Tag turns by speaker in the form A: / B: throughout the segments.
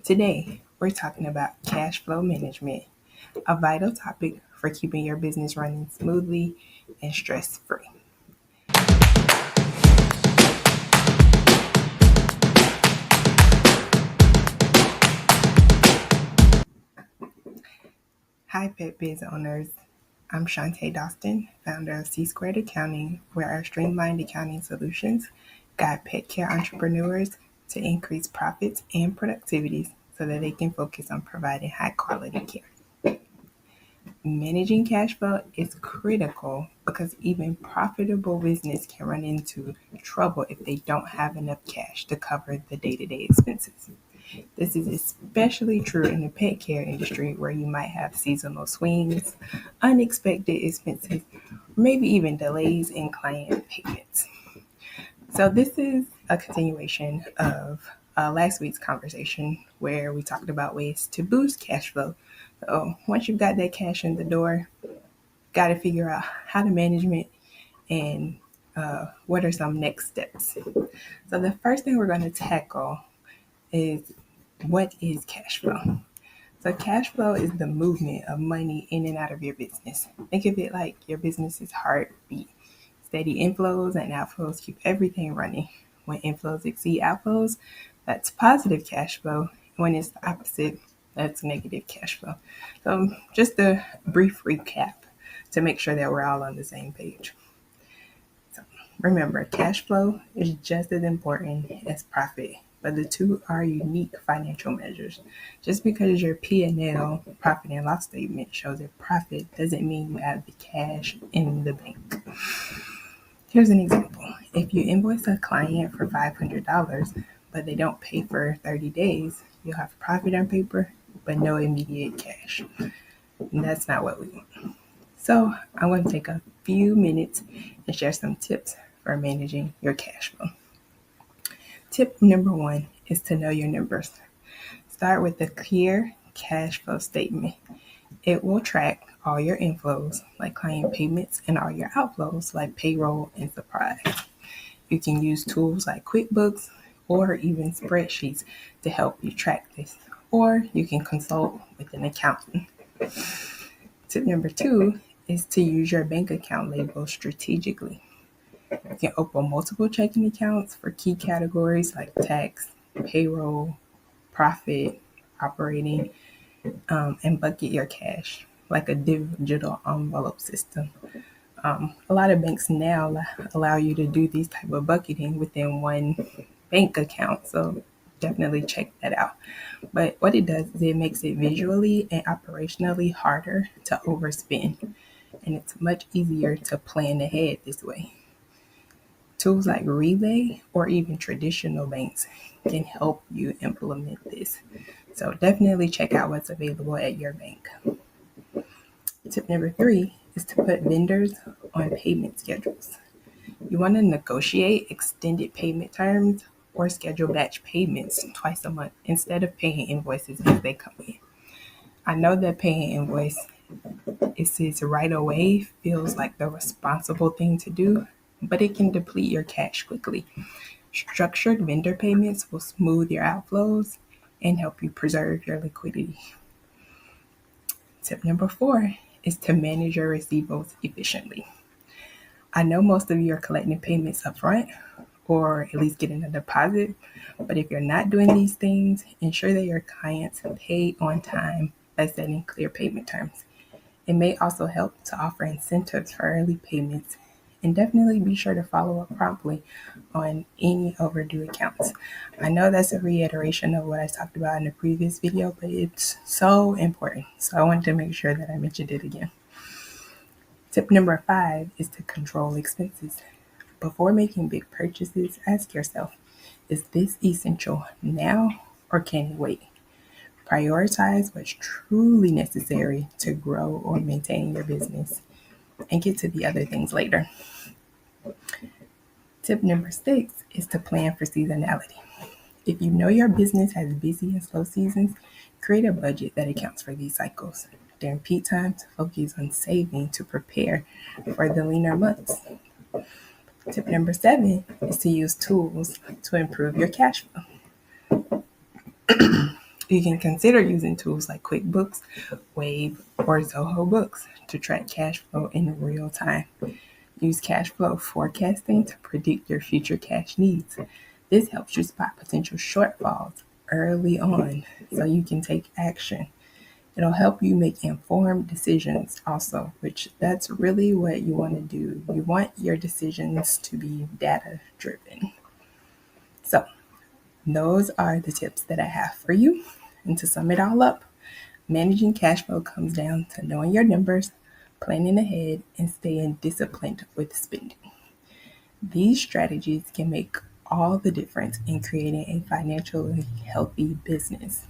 A: Today, we're talking about cash flow management, a vital topic for keeping your business running smoothly and stress free. Hi, Pet Biz owners. I'm Shantae Dostin, founder of C Squared Accounting, where our streamlined accounting solutions guide pet care entrepreneurs to increase profits and productivities so that they can focus on providing high quality care. Managing cash flow is critical because even profitable business can run into trouble if they don't have enough cash to cover the day-to-day expenses. This is especially true in the pet care industry where you might have seasonal swings, unexpected expenses, or maybe even delays in client payments. So, this is a continuation of last week's conversation where we talked about ways to boost cash flow. So, once you've got that cash in the door, got to figure out how to manage it and what are some next steps. So, the first thing we're going to tackle is what is cash flow? So, cash flow is the movement of money in and out of your business. Think of it like your business's heartbeat. Steady inflows and outflows keep everything running. When inflows exceed outflows, that's positive cash flow. When it's the opposite, that's negative cash flow. So, just a brief recap to make sure that we're all on the same page. So, remember, cash flow is just as important as profit, but the two are unique financial measures. Just because your P&L, profit and loss statement, shows a profit doesn't mean you have the cash in the bank. Here's an example. If you invoice a client for $500, but they don't pay for 30 days, you'll have profit on paper, but no immediate cash. And that's not what we want. So I'm going to take a few minutes and share some tips for managing your cash flow. Tip number one is to know your numbers. Start with a clear cash flow statement. It will track all your inflows, like client payments, and all your outflows, like payroll and supplies. You can use tools like QuickBooks or even spreadsheets to help you track this, or you can consult with an accountant. Tip number two is to use your bank account labels strategically. You can open multiple checking accounts for key categories like tax, payroll, profit, operating, and bucket your cash like a digital envelope system. A lot of banks now allow you to do these type of bucketing within one bank account, so definitely check that out. But what it does is it makes it visually and operationally harder to overspend, and it's much easier to plan ahead this way. Tools like Relay or even traditional banks can help you implement this. So definitely check out what's available at your bank. Tip number three is to put vendors on payment schedules. You want to negotiate extended payment terms or schedule batch payments twice a month instead of paying invoices as they come in. I know that paying invoice, it says right away, feels like the responsible thing to do, but it can deplete your cash quickly. Structured vendor payments will smooth your outflows and help you preserve your liquidity. Tip number four is to manage your receivables efficiently. I know most of you are collecting payments up front or at least getting a deposit, but if you're not doing these things, ensure that your clients pay on time by setting clear payment terms. It may also help to offer incentives for early payments, and definitely be sure to follow up promptly on any overdue accounts. I know that's a reiteration of what I talked about in the previous video, but it's so important. So I wanted to make sure that I mentioned it again. Tip number five is to control expenses. Before making big purchases, ask yourself, is this essential now or can it wait? Prioritize what's truly necessary to grow or maintain your business and get to the other things later. Tip number six is to plan for seasonality. If you know your business has busy and slow seasons, create a budget that accounts for these cycles. During peak times, focus on saving to prepare for the leaner months. Tip number seven is to use tools to improve your cash flow. You can consider using tools like QuickBooks, Wave, or Zoho Books to track cash flow in real time. Use cash flow forecasting to predict your future cash needs. This helps you spot potential shortfalls early on so you can take action. It'll help you make informed decisions also, which that's really what you want to do. You want your decisions to be data driven. So, those are the tips that I have for you. And to sum it all up, managing cash flow comes down to knowing your numbers, planning ahead, and staying disciplined with spending. These strategies can make all the difference in creating a financially healthy business.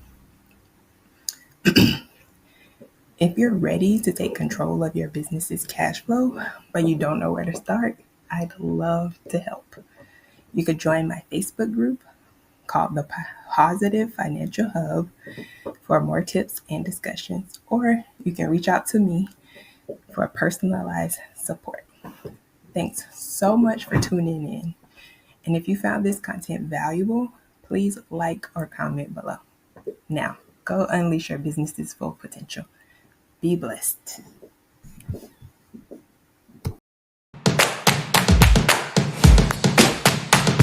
A: If you're ready to take control of your business's cash flow, but you don't know where to start, I'd love to help. You could join my Facebook group called the Positive Financial Hub for more tips and discussions, or you can reach out to me for personalized support. Thanks so much for tuning in. And if you found this content valuable, please like or comment below. Now, go unleash your business's full potential. Be blessed.